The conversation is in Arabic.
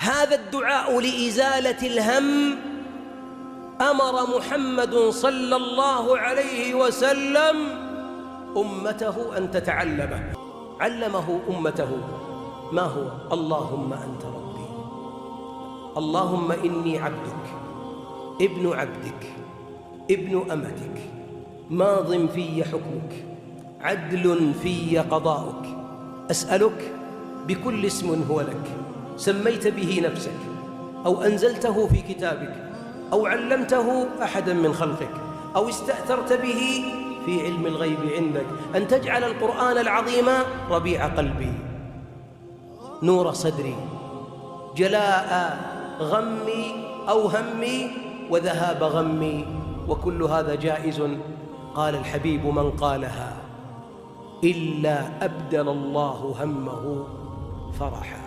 هذا الدعاء لإزالة الهم أمر محمد صلى الله عليه وسلم أمته أن تتعلمه. علمه أمته ما هو؟ اللهم أنت ربي، اللهم إني عبدك ابن عبدك ابن أمتك، ماض في حكمك، عدل في قضاؤك، أسألك بكل اسم هو لك سميت به نفسك أو أنزلته في كتابك أو علمته أحدا من خلقك أو استأثرت به في علم الغيب عندك أن تجعل القرآن العظيم ربيع قلبي، نور صدري، جلاء غمي أو همي وذهاب غمي، وكل هذا جائز. قال الحبيب من قالها إلا أبدل الله همه فرحا.